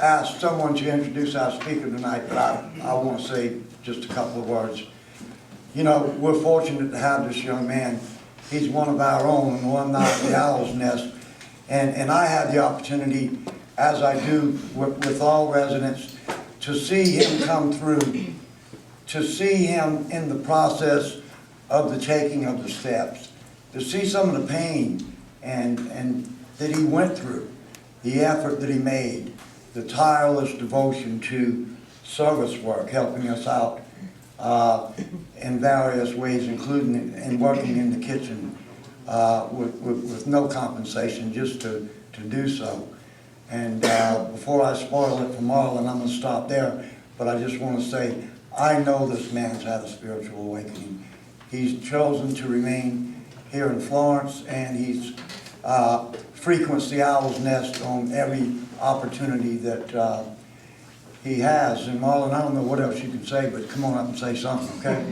ask someone to introduce our speaker tonight, but I want to say just a couple of words. You know, we're fortunate to have this young man. He's one of our own, an alumni of the Owl's Nest. And I had the opportunity, as I do with all residents, to see him come through, to see him in the process of the taking of the steps, to see some of the pain and that he went through, the effort that he made, the tireless devotion to service work, helping us out in various ways, including in working in the kitchen with no compensation, just to do so. And before I spoil it for Marlon, I'm going to stop there, but I just want to say, I know this man's had a spiritual awakening. He's chosen to remain here in Florence, and he's frequents the Owl's Nest on every opportunity that he has. And Marlon, I don't know what else you can say, but come on up and say something, okay?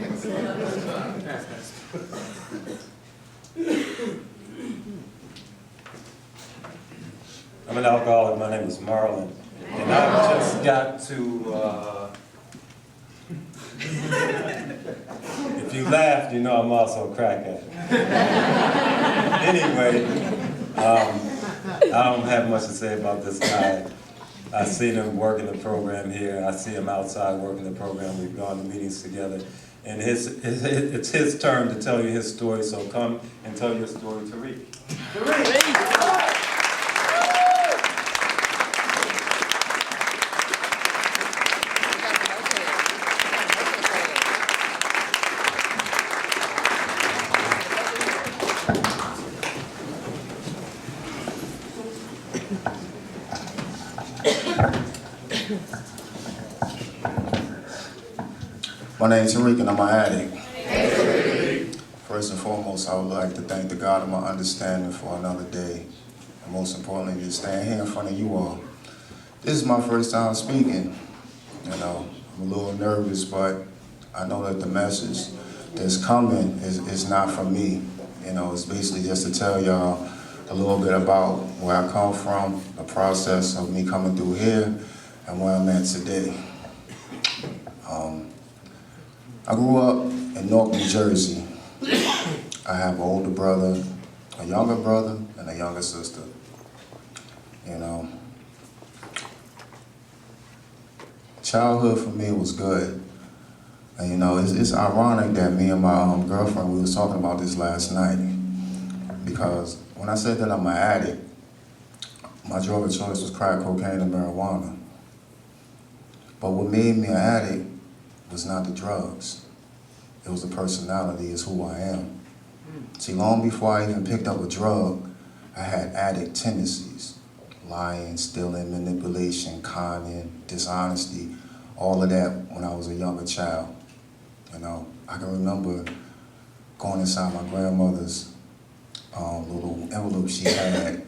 I'm an alcoholic. My name is Marlon, and I just got to. If you laughed, you know I'm also a crackhead. Anyway, I don't have much to say about this guy. I see him working the program here. I see him outside working the program. We've gone to meetings together. And it's his turn to tell you his story, so come and tell your story, Tereek. My name is Tereek and I'm an addict. First and foremost, I would like to thank the God of my understanding for another day. And most importantly, to stand here in front of you all. This is my first time speaking. You know, I'm a little nervous, but I know that the message that's coming is not for me. You know, it's basically just to tell y'all a little bit about where I come from, the process of me coming through here, and where I'm at today. I grew up in Newark, New Jersey. I have an older brother, a younger brother, and a younger sister. You know, childhood for me was good. And you know, it's ironic that me and my girlfriend, we was talking about this last night. Because when I said that I'm an addict, my drug of choice was crack cocaine and marijuana. But what made me an addict was not the drugs. It was the personality, it's who I am. See, long before I even picked up a drug, I had addict tendencies. Lying, stealing, manipulation, conning, dishonesty, all of that when I was a younger child. You know, I can remember going inside my grandmother's little envelope she had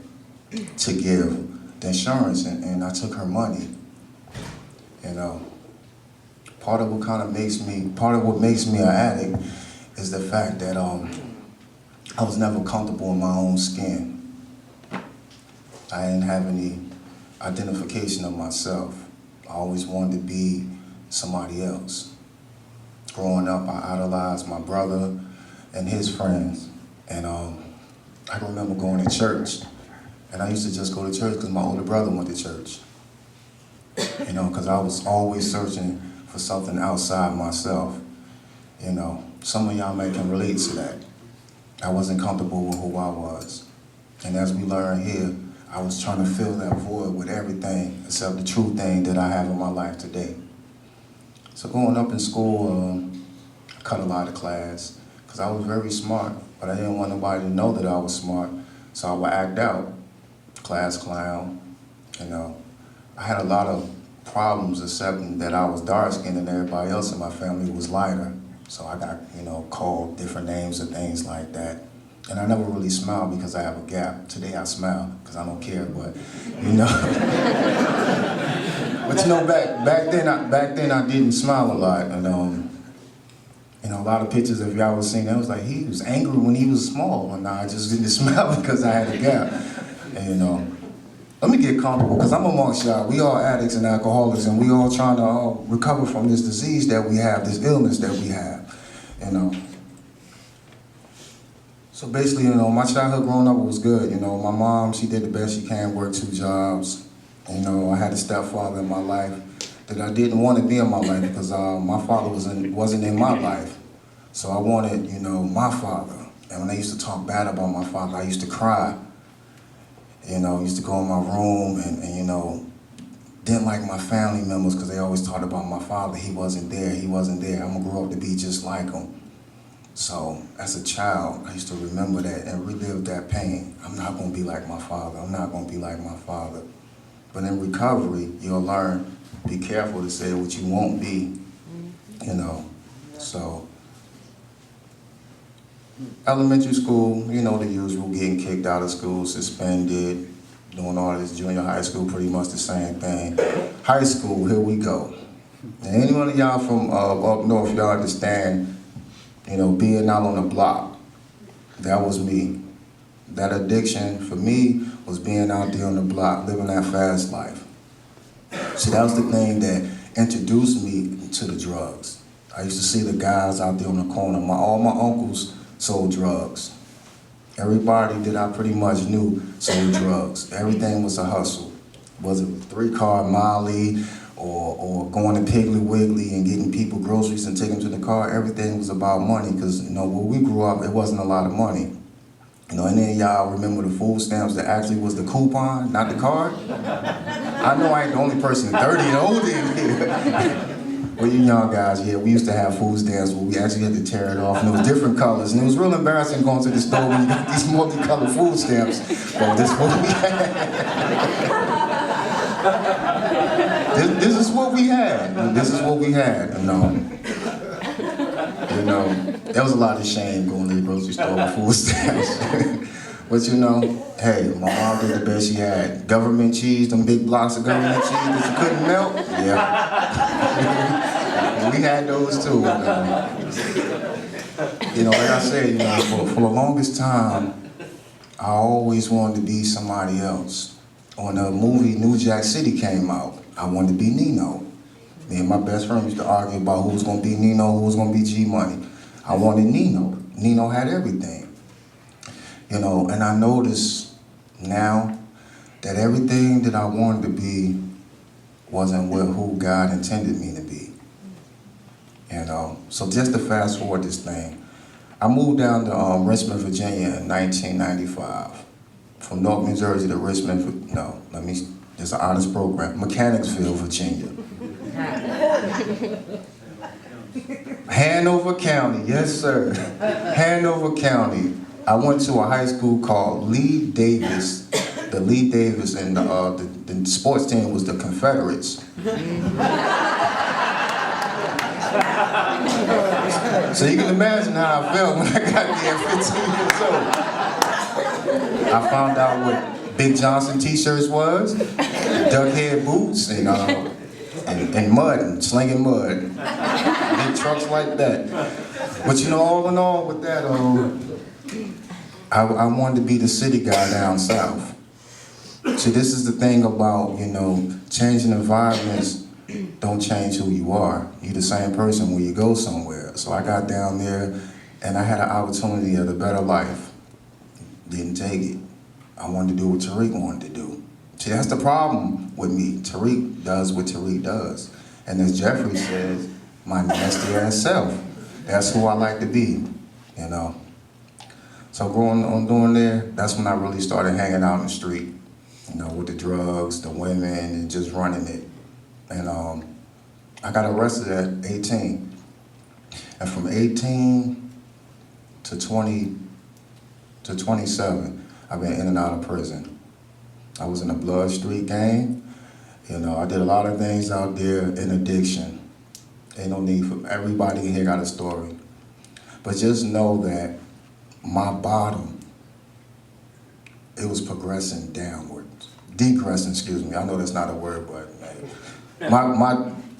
to give the insurance, and I took her money. You know, part of what makes me an addict is the fact that I was never comfortable in my own skin. I didn't have any identification of myself. I always wanted to be somebody else. Growing up, I idolized my brother and his friends. And I can remember going to church. And I used to just go to church because my older brother went to church. You know, because I was always searching for something outside myself. You know, some of y'all may can relate to that. I wasn't comfortable with who I was. And as we learn here, I was trying to fill that void with everything except the true thing that I have in my life today. So going up in school, I cut a lot of class because I was very smart, but I didn't want nobody to know that I was smart, so I would act out. Class clown, you know. I had a lot of problems accepting that I was dark-skinned and everybody else in my family was lighter. So I got, you know, called different names and things like that. And I never really smiled because I have a gap. Today I smile because I don't care, but, you know. But you know, back then I didn't smile a lot. And you know, a lot of pictures, if y'all was seeing, it was like he was angry when he was small, and I just didn't smile because I had a gap. And you know, let me get comfortable, because I'm amongst y'all. We all addicts and alcoholics, and we all trying to recover from this disease that we have, this illness that we have, you know. So basically, you know, my childhood growing up was good. You know, my mom, she did the best she can, worked 2 jobs. You know, I had a stepfather in my life that I didn't want to be in my life because my father wasn't in my life. So I wanted, you know, my father. And when they used to talk bad about my father, I used to cry. You know, I used to go in my room and you know, didn't like my family members because they always talked about my father. He wasn't there, he wasn't there. I'm gonna grow up to be just like him. So as a child, I used to remember that and relive that pain. I'm not gonna be like my father, I'm not gonna be like my father. But in recovery, you'll learn, be careful to say what you won't be, you know. So, elementary school, you know the usual, getting kicked out of school, suspended, doing all this. Junior high school, pretty much the same thing. High school, here we go. And any one of y'all from up north, y'all understand, you know, being out on the block, that was me. That addiction for me was being out there on the block, living that fast life. See, that was the thing that introduced me to the drugs. I used to see the guys out there on the corner. All my uncles sold drugs. Everybody that I pretty much knew sold drugs. Everything was a hustle. Was it 3-car Molly or going to Piggly Wiggly and getting people groceries and taking them to the car? Everything was about money because, you know, when we grew up, it wasn't a lot of money. You know, and then y'all remember the food stamps that actually was the coupon, not the card? I know I ain't the only person 30 and older in here. Well, you young guys, yeah, we used to have food stamps where we actually had to tear it off, and it was different colors, and it was real embarrassing going to the store when you got these multicolored food stamps. But this is what we had. This is what we had. This is what we had, you know. You know, there was a lot of shame going to the grocery store with food stamps. But you know, hey, my mom did the best she had. Government cheese, them big blocks of government cheese that you couldn't melt, yeah. We had those too. You know, like I said, you know, for the longest time, I always wanted to be somebody else. When the movie New Jack City came out, I wanted to be Nino. Me and my best friend used to argue about who was gonna be Nino, who was gonna be G-Money. I wanted Nino. Nino had everything. You know, and I notice now that everything that I wanted to be wasn't who God intended me to be. You know, so just to fast forward this thing, I moved down to Richmond, Virginia in 1995. From North New Jersey to Richmond, there's an honest program, Mechanicsville, Virginia. Hanover County, yes sir, Hanover County. I went to a high school called Lee Davis. The Lee Davis and the sports team was the Confederates. So you can imagine how I felt when I got there at 15 years old. I found out what Big Johnson t-shirts was, duckhead boots, and mud, and slinging mud. Big trucks like that. But you know, all in all with that, I wanted to be the city guy down south. See, this is the thing about, you know, changing environments don't change who you are. You're the same person when you go somewhere. So I got down there and I had an opportunity of a better life. Didn't take it. I wanted to do what Tereek wanted to do. See, that's the problem with me. Tereek does what Tereek does. And as Jeffrey says, my nasty ass self. That's who I like to be, you know. So going on doing there, that's when I really started hanging out in the street, you know, with the drugs, the women, and just running it. And I got arrested at 18. And from 18 to 27, I've been in and out of prison. I was in a blood street gang. You know, I did a lot of things out there in addiction. Ain't no need for, everybody in here got a story. But just know that my bottom, it was progressing downwards. Decreasing, excuse me. I know that's not a word, but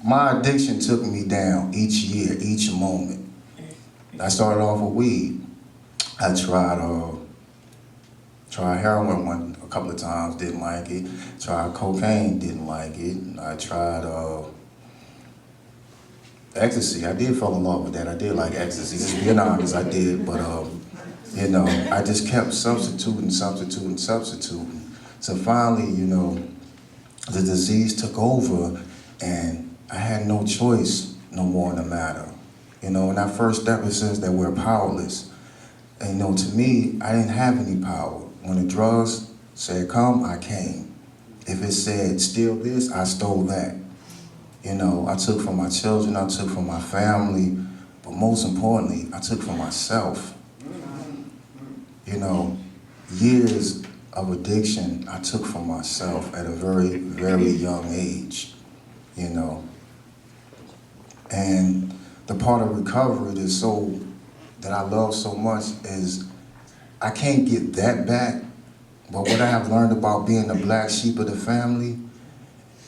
my addiction took me down each year, each moment. I started off with weed. I tried heroin couple of times, didn't like it. Tried cocaine, didn't like it. I tried ecstasy. I did fall in love with that. I did like ecstasy. Just being honest, I did. But you know, I just kept substituting. So finally, you know, the disease took over, and I had no choice no more in the matter. You know, and that first step, it says that we're powerless. And you know, to me, I didn't have any power. When the drugs said come, I came. If it said steal this, I stole that. You know, I took from my children, I took from my family, but most importantly, I took from myself. You know, years of addiction I took from myself at a very, very young age, you know. And the part of recovery that I love so much is I can't get that back, but what I have learned about being the black sheep of the family,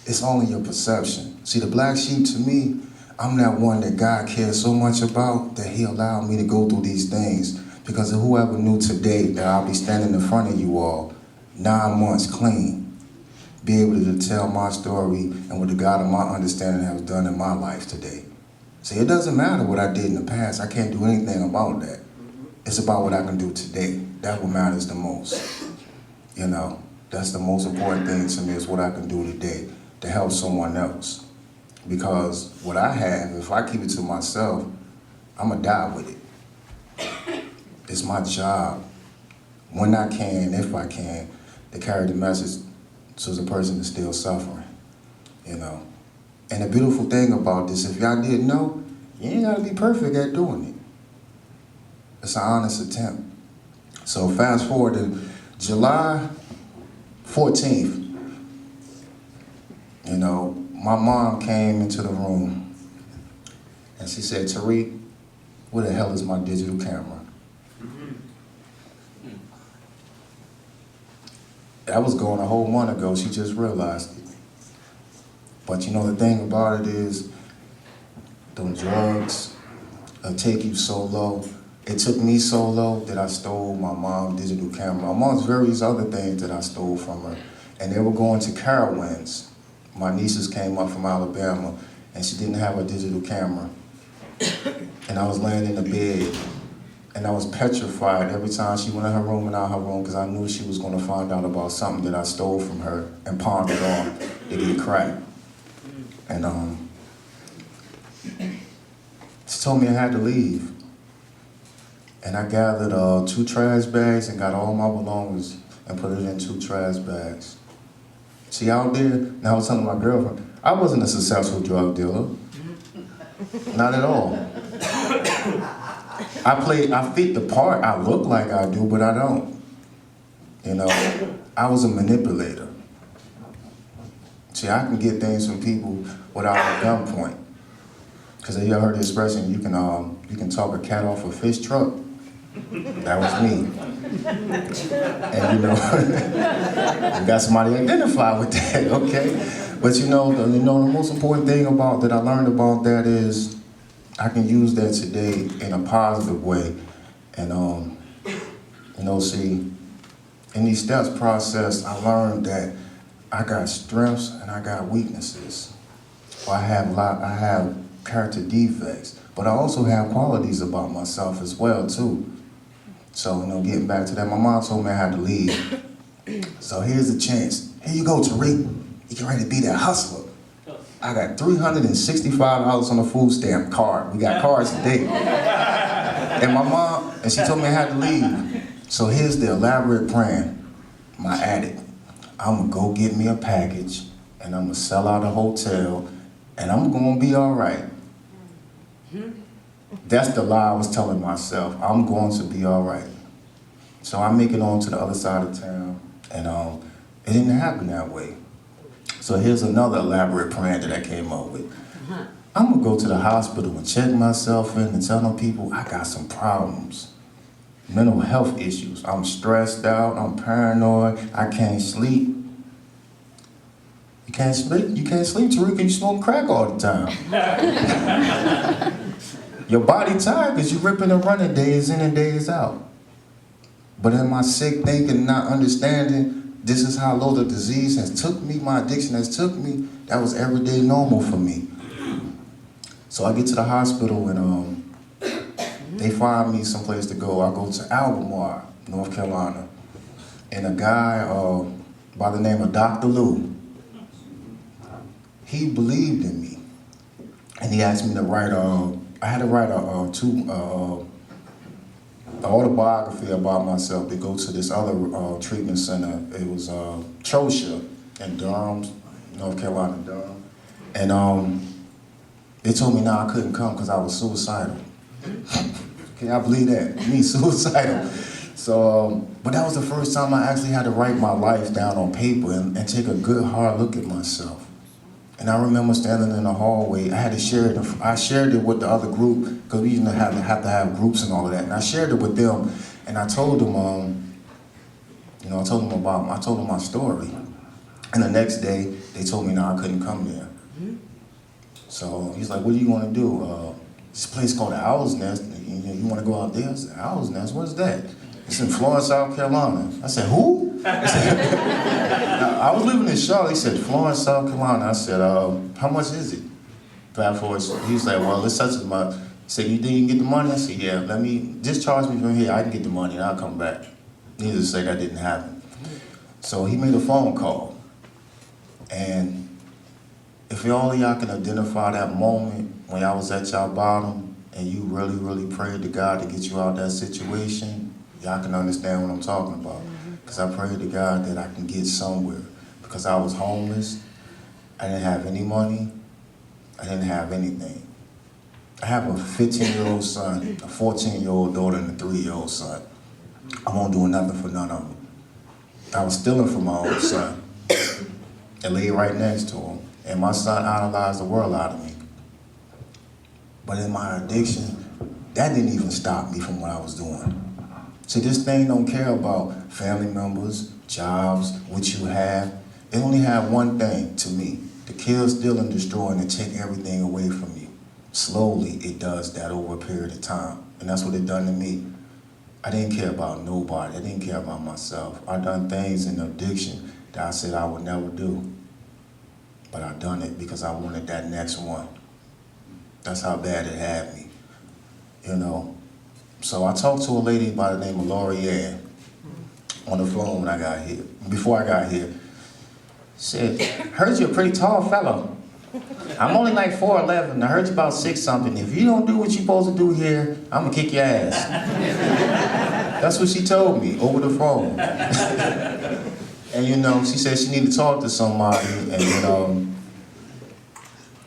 it's only your perception. See, the black sheep to me, I'm that one that God cares so much about that he allowed me to go through these things. Because whoever knew today that I'll be standing in front of you all 9 months clean, be able to tell my story and what the God of my understanding has done in my life today. See, it doesn't matter what I did in the past. I can't do anything about that. It's about what I can do today. That's what matters the most. You know, that's the most important thing to me is what I can do today to help someone else. Because what I have, if I keep it to myself, I'm gonna die with it. It's my job, when I can, if I can, to carry the message to the person that's still suffering, you know. And the beautiful thing about this, if y'all didn't know, you ain't gotta be perfect at doing it. It's an honest attempt. So fast forward to July 14th, you know, my mom came into the room and she said, Tereek, where the hell is my digital camera? That was going a whole month ago, she just realized it. But you know, the thing about it is, them drugs take you so low. It took me so low that I stole my mom's digital camera. My mom's various other things that I stole from her. And they were going to Carowinds. My nieces came up from Alabama, and she didn't have a digital camera. And I was laying in the bed, and I was petrified every time she went in her room and out her room, because I knew she was going to find out about something that I stole from her and pawned it on to get cracked. And she told me I had to leave. And I gathered 2 trash bags and got all my belongings and put it in 2 trash bags. See, out there, and I was telling my girlfriend, I wasn't a successful drug dealer. Not at all. I fit the part, I look like I do, but I don't. You know, I was a manipulator. See, I can get things from people without a gunpoint. Because you heard the expression, you can talk a cat off a fish truck. That was me. And you know, you got somebody identify with that, okay? But you know, the most important thing that I learned about that is I can use that today in a positive way. And you know, see, in these steps process, I learned that I got strengths and I got weaknesses. I have character defects, but I also have qualities about myself as well too. So, you know, getting back to that, my mom told me I had to leave. So here's the chance. Here you go, Tereek. You get ready to be that hustler. I got $365 on a food stamp card. We got cards today. And my mom, and she told me I had to leave. So here's the elaborate plan. My addict. I'm gonna go get me a package, and I'm gonna sell out a hotel, and I'm gonna be all right. That's the lie I was telling myself. I'm going to be all right. So I make it on to the other side of town, and it didn't happen that way. So here's another elaborate plan that I came up with. I'm gonna go to the hospital and check myself in and tell them people I got some problems. Mental health issues. I'm stressed out, I'm paranoid, I can't sleep. You can't sleep, Tereek, you smoke crack all the time. Your body tired because you're ripping and running days in and days out. But in my sick thinking, not understanding, this is how low the disease has took me, my addiction has took me. That was everyday normal for me. So I get to the hospital and they find me someplace to go. I go to Albemarle, North Carolina. And a guy by the name of Dr. Lou, he believed in me. And he asked me to write I had to write an autobiography about myself to go to this other treatment center. It was Trocia in Durham, North Carolina, Durham. And they told me I couldn't come because I was suicidal. Can y'all believe that? Me, suicidal. So, but that was the first time I actually had to write my life down on paper and take a good hard look at myself. And I remember standing in the hallway. I had to share it. I shared it with the other group because we used to have groups and all of that. And I shared it with them, and I told them, I told them my story. And the next day, they told me I couldn't come there. So he's like, "What do you want to do?" This place called the Owl's Nest. You want to go out there? I said, "Owl's Nest? What is that?" It's in Florence, South Carolina. I said, "Who?" I was living in Charlotte. He said, "Florence, South Carolina." I said, "How much is it?" Fast forward, he's like, "Well, it's such as much." He said, "You think you can get the money?" I said, "Yeah, let me discharge me from here. I can get the money and I'll come back." Needless to say, that didn't happen. So he made a phone call. And if all of y'all can identify that moment when y'all was at y'all bottom and you really, really prayed to God to get you out of that situation, y'all can understand what I'm talking about. Because I prayed to God that I can get somewhere. Because I was homeless, I didn't have any money, I didn't have anything. I have a 15-year-old son, a 14-year-old daughter, and a 3-year-old son. I won't do nothing for none of them. I was stealing from my own son and laid right next to him. And my son idolized the world out of me. But in my addiction, that didn't even stop me from what I was doing. See, this thing don't care about family members, jobs, what you have. It only have one thing to me: to kill, steal, and destroy, and to take everything away from you. Slowly, it does that over a period of time. And that's what it done to me. I didn't care about nobody. I didn't care about myself. I done things in addiction that I said I would never do. But I done it because I wanted that next one. That's how bad it had me, So I talked to a lady by the name of Lorianne on the phone when I got here. Before I got here, she said, "Heard you're a pretty tall fellow. I'm only like 4'11". I heard you about 6 something. If you don't do what you're supposed to do here, I'm gonna kick your ass." That's what she told me over the phone. And she said she needed to talk to somebody, and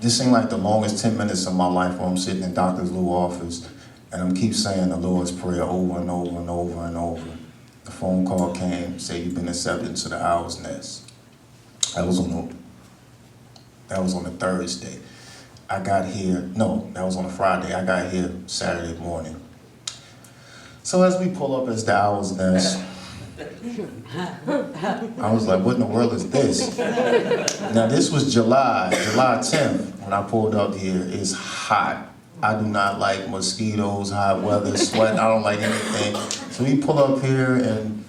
this seemed like the longest 10 minutes of my life where I'm sitting in Dr. Lou's office, and I'm keep saying the Lord's Prayer over and over and over and over. The phone call came, said you've been accepted into the Owl's Nest. That was on a Thursday. I got here, no, that was on a Friday. I got here Saturday morning. So as we pull up as the Owl's Nest, I was like, what in the world is this? Now this was July 10th when I pulled up here. It's hot. I do not like mosquitoes, hot weather, sweat. I don't like anything. So we pull up here and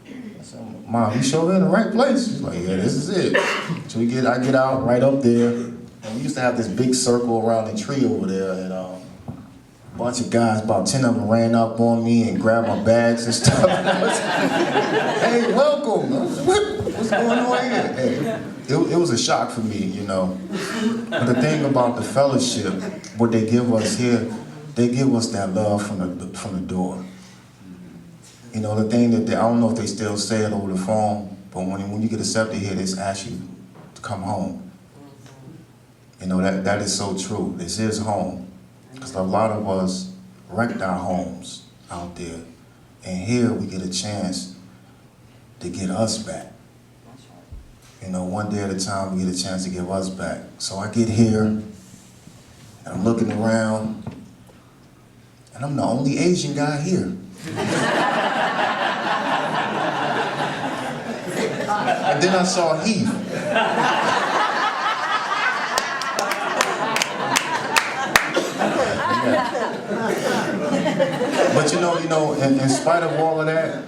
I said, "Mom, you sure we're in the right place?" She's like, "Yeah, this is it." So I get out right up there, and we used to have this big circle around the tree over there, and a bunch of guys, about 10 of them, ran up on me and grabbed my bags and stuff. "Hey, welcome." What's going on here? Hey, it was a shock for me, But the thing about the fellowship, what they give us here, they give us that love from the door. The thing that I don't know if they still say it over the phone, but when you get accepted here, they ask you to come home. That is so true. This is home. Because a lot of us wrecked our homes out there. And here we get a chance to get us back. One day at a time we get a chance to give us back. So I get here, and I'm looking around, and I'm the only Asian guy here. And then I saw Heath. But in spite of all of that,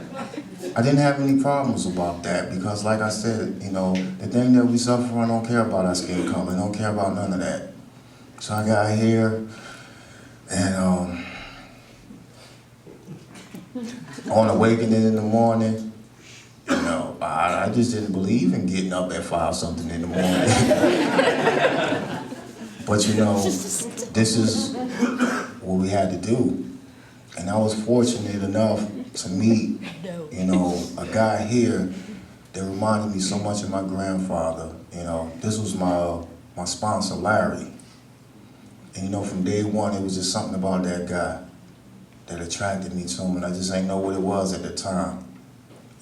I didn't have any problems about that because, like I said, you know, the thing that we suffer from, I don't care about our skin color. I don't care about none of that. So I got here, and on awakening in the morning, you know, I just didn't believe in getting up at 5-something in the morning. But you know, this is what we had to do. And I was fortunate enough to meet, you know, a guy here that reminded me so much of my grandfather. You know, this was my sponsor, Larry. And you know, from day one, it was just something about that guy that attracted me to him, and I just ain't know what it was at the time.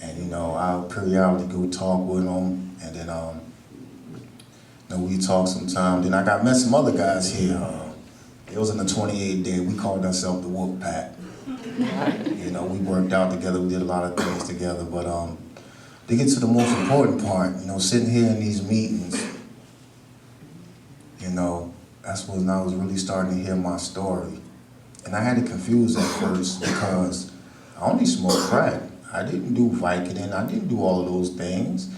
And you know, I'll periodically go talk with him, and then you know, we talk sometime. Then I met some other guys here. It was in the 28th day. We called ourselves the Wolf Pack. You know, we worked out together. We did a lot of things together. But to get to the most important part, you know, sitting here in these meetings, you know, that's when I was really starting to hear my story. And I had it confused at first because I only smoked crack. I didn't do Vicodin. I didn't do all of those things.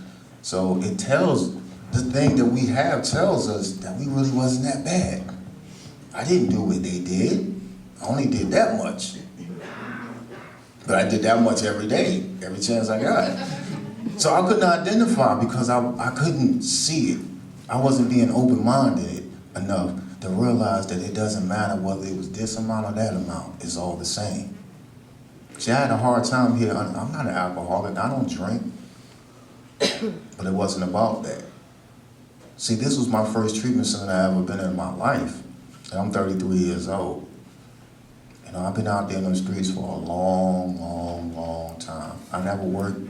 So it tells, the thing that we have tells us that we really wasn't that bad. I didn't do what they did. I only did that much. But I did that much every day, every chance I got. So I couldn't identify because I couldn't see it. I wasn't being open-minded enough to realize that it doesn't matter whether it was this amount or that amount, it's all the same. See, I had a hard time here. I'm not an alcoholic, I don't drink. But it wasn't about that. See, this was my first treatment center I ever been in my life. And I'm 33 years old. You know, I've been out there in the streets for a long, long, long time. I never worked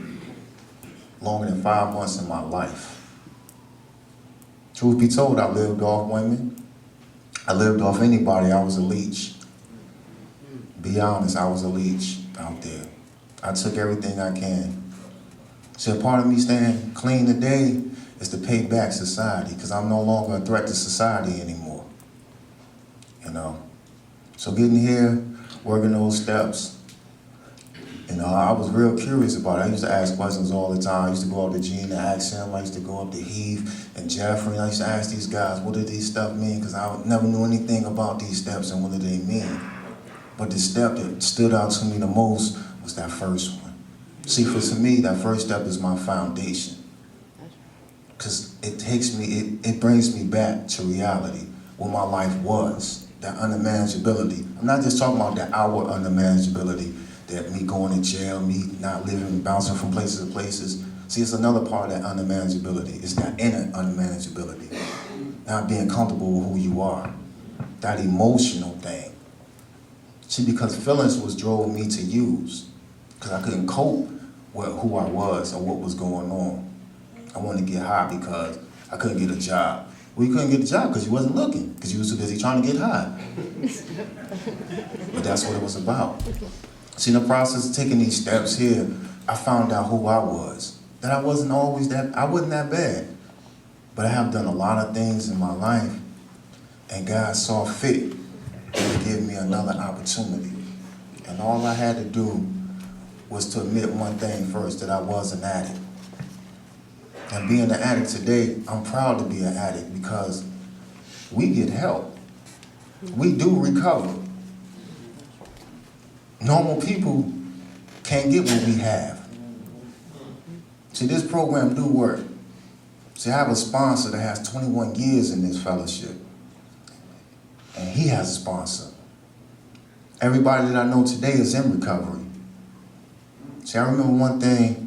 longer than 5 months in my life. Truth be told, I lived off women. I lived off anybody. I was a leech. Be honest, I was a leech out there. I took everything I can. See, a part of me staying clean today is to pay back society, because I'm no longer a threat to society anymore. You know? So getting here, working those steps, you know, I was real curious about it. I used to ask questions all the time. I used to go up to Gene and ask him. I used to go up to Heath and Jeffrey. And I used to ask these guys, what do these stuff mean? Because I never knew anything about these steps and what do they mean. But the step that stood out to me the most was that first one. See, for me, that first step is my foundation. Because it takes me, it brings me back to reality, what my life was, that unmanageability. I'm not just talking about the outward unmanageability, that me going to jail, me not living, bouncing from places to places. See, it's another part of that unmanageability. It's that inner unmanageability. Not being comfortable with who you are. That emotional thing. See, because feelings was drove me to use. Because I couldn't cope with who I was or what was going on. I wanted to get high because I couldn't get a job. Well, you couldn't get a job because you wasn't looking, because you was too busy trying to get high. But that's what it was about. See, in the process of taking these steps here, I found out who I was. That I wasn't always that, I wasn't that bad. But I have done a lot of things in my life, and God saw fit to give me another opportunity. And all I had to do was to admit one thing first, that I was an addict. And being an addict today, I'm proud to be an addict because we get help. We do recover. Normal people can't get what we have. See, this program do work. See, I have a sponsor that has 21 years in this fellowship. And he has a sponsor. Everybody that I know today is in recovery. See, I remember one thing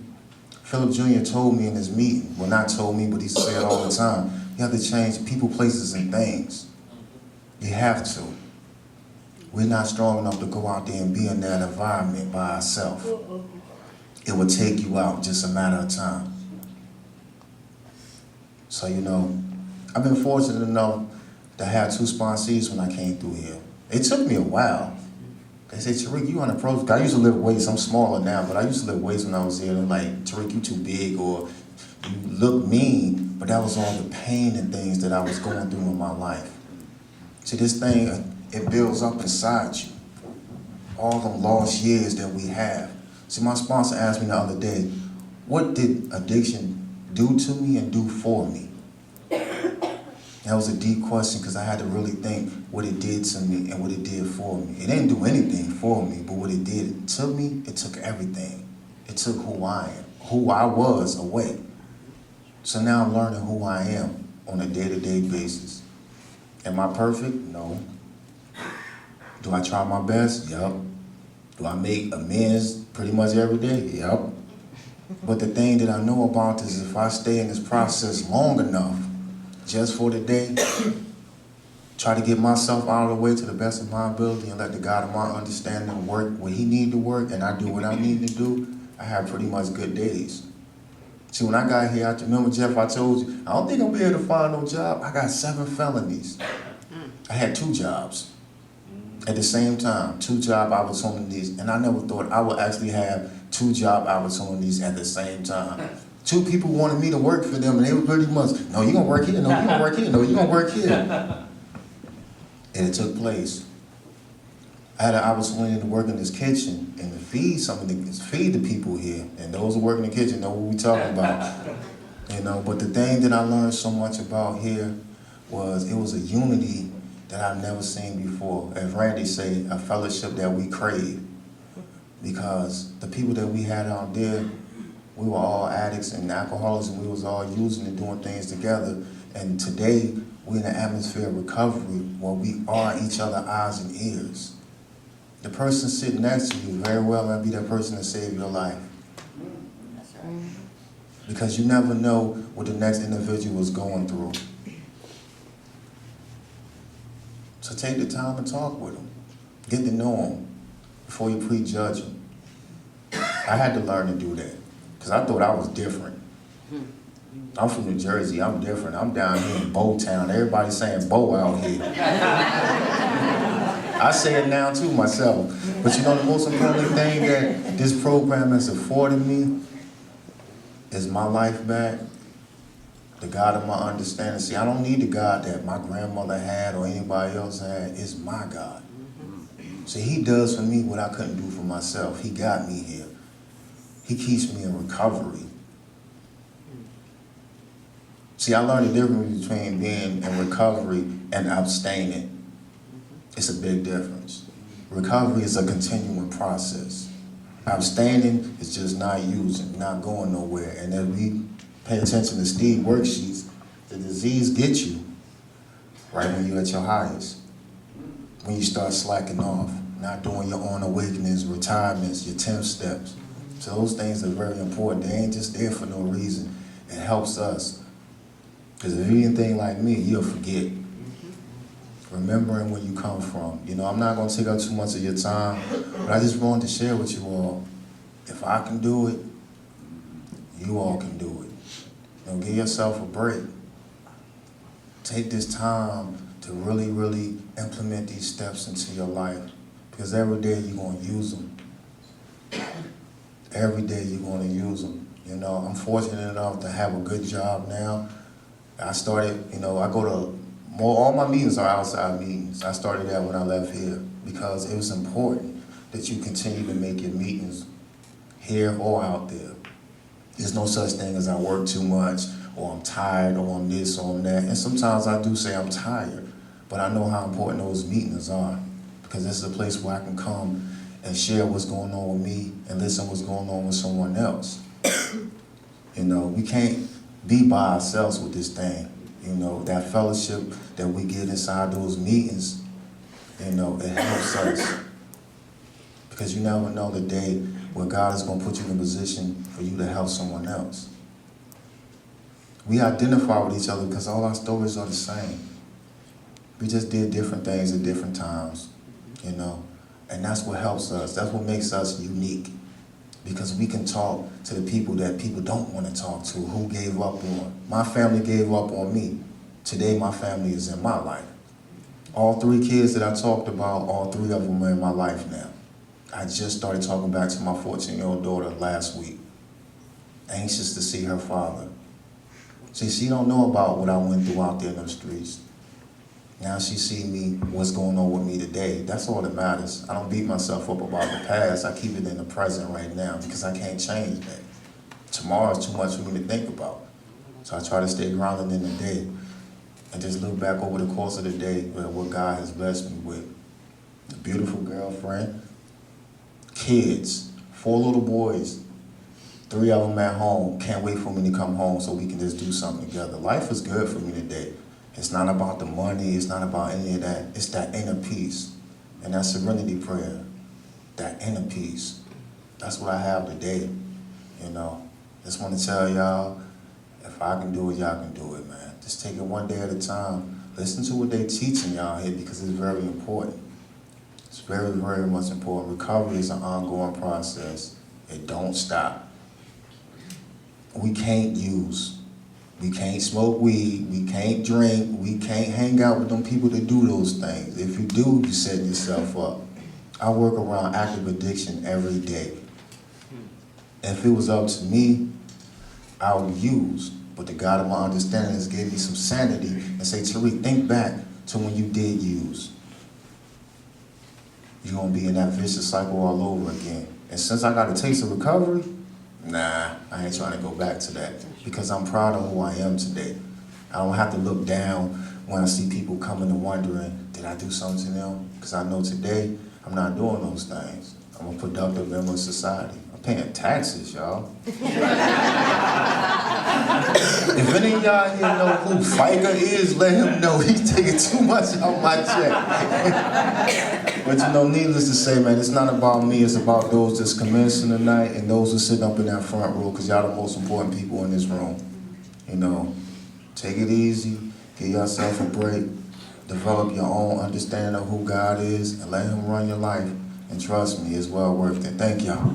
Philip Jr. told me in his meeting. Well, not told me, but he said it all the time. You have to change people, places, and things. You have to. We're not strong enough to go out there and be in that environment by ourselves. It will take you out, just a matter of time. So, you know, I've been fortunate enough to have 2 sponsees when I came through here. It took me a while. They said, Tereek, you unapproachable. I used to lift weights. I'm smaller now, but I used to lift weights when I was here. They're like, Tereek, you too big, or you look mean. But that was all the pain and things that I was going through in my life. See, this thing, it builds up inside you. All the lost years that we have. See, my sponsor asked me the other day, what did addiction do to me and do for me? That was a deep question because I had to really think what it did to me and what it did for me. It didn't do anything for me, but what it did to me, it took everything. It took who I am, who I was away. So now I'm learning who I am on a day-to-day basis. Am I perfect? No. Do I try my best? Yup. Do I make amends pretty much every day? Yup. But the thing that I know about is if I stay in this process long enough, just for the day, try to get myself out of the way to the best of my ability and let the God of my understanding work what he need to work and I do what I need to do, I have pretty much good days. See, when I got here, I remember, Jeff, I told you, I don't think I'm able to find no job. I got 7 felonies. I had 2 jobs at the same time, 2 job opportunities, and I never thought I would actually have 2 job opportunities at the same time. 2 people wanted me to work for them, and they were pretty much, no, you're gonna work here, no, you're gonna work here, no, you're gonna work here. And it took place. I had an opportunity to work in this kitchen and to feed the people here. And those who work in the kitchen know what we're talking about. You know, but the thing that I learned so much about here was it was a unity that I've never seen before. As Randy said, a fellowship that we crave. Because the people that we had out there, we were all addicts and alcoholics, and we was all using and doing things together. And today, we're in an atmosphere of recovery where we are each other's eyes and ears. The person sitting next to you very well might be that person that saved your life. That's right. Because you never know what the next individual is going through. So take the time to talk with them. Get to know them before you prejudge them. I had to learn to do that because I thought I was different. I'm from New Jersey, I'm different. I'm down here in Bo Town. Everybody's saying Bo out here. I say it now too myself. But you know the most important thing that this program has afforded me is my life back. The God of my understanding. See, I don't need the God that my grandmother had or anybody else had. It's my God. See, he does for me what I couldn't do for myself. He got me here. He keeps me in recovery. See, I learned the difference between being in recovery and abstaining. It's a big difference. Recovery is a continuing process. Abstaining is just not using, not going nowhere. And if we pay attention to Steve worksheets, the disease gets you right when you're at your highest. When you start slacking off, not doing your own awakenings, retirements, your 10 steps. So those things are very important. They ain't just there for no reason. It helps us. Because if you're anything like me, you'll forget. Remembering where you come from. You know, I'm not going to take up too much of your time, but I just wanted to share with you all, if I can do it, you all can do it. You know, give yourself a break. Take this time to really, really implement these steps into your life, because every day you're going to use them. Every day you're going to use them. You know, I'm fortunate enough to have a good job now. I started, you know, I go to all my meetings are outside meetings. I started that when I left here because it was important that you continue to make your meetings here or out there. There's no such thing as I work too much or I'm tired or I'm this or I'm that. And sometimes I do say I'm tired, but I know how important those meetings are because this is a place where I can come and share what's going on with me and listen what's going on with someone else. You know, we can't be by ourselves with this thing. You know, that fellowship that we get inside those meetings, you know, it helps us. Because you never know the day where God is going to put you in a position for you to help someone else. We identify with each other because all our stories are the same. We just did different things at different times, you know, and that's what helps us. That's what makes us unique. Because we can talk to the people that people don't want to talk to, who gave up on. My family gave up on me. Today, my family is in my life. All 3 kids that I talked about, all 3 of them are in my life now. I just started talking back to my 14-year-old daughter last week, anxious to see her father. See, she don't know about what I went through out there in the streets. Now she see me, what's going on with me today. That's all that matters. I don't beat myself up about the past. I keep it in the present right now because I can't change that. Tomorrow's too much for me to think about. So I try to stay grounded in the day and just look back over the course of the day at what God has blessed me with. A beautiful girlfriend, kids, 4 little boys, 3 of them at home. Can't wait for me to come home so we can just do something together. Life is good for me today. It's not about the money, it's not about any of that. It's that inner peace and that serenity prayer, that inner peace. That's what I have today, you know. Just want to tell y'all, if I can do it, y'all can do it, man. Just take it one day at a time. Listen to what they're teaching y'all here because it's very important. It's very, very much important. Recovery is an ongoing process. It don't stop. We can't use, we can't smoke weed, we can't drink, we can't hang out with them people that do those things. If you do, you set yourself up. I work around active addiction every day. If it was up to me, I would use, but the God of my understanding has given me some sanity and say, Tereek, think back to when you did use. You're gonna be in that vicious cycle all over again. And since I got a taste of recovery, nah, I ain't trying to go back to that because I'm proud of who I am today. I don't have to look down when I see people coming and wondering, did I do something to them? Because I know today I'm not doing those things. I'm a productive member of society. I'm paying taxes, y'all. If any of y'all here know who FICA is, let him know he's taking too much out my check. But you know, needless to say, man, it's not about me, it's about those that's commencing tonight and those who sitting up in that front row, because y'all the most important people in this room. You know, take it easy, give yourself a break, develop your own understanding of who God is, and let him run your life. And trust me, it's well worth it. Thank y'all.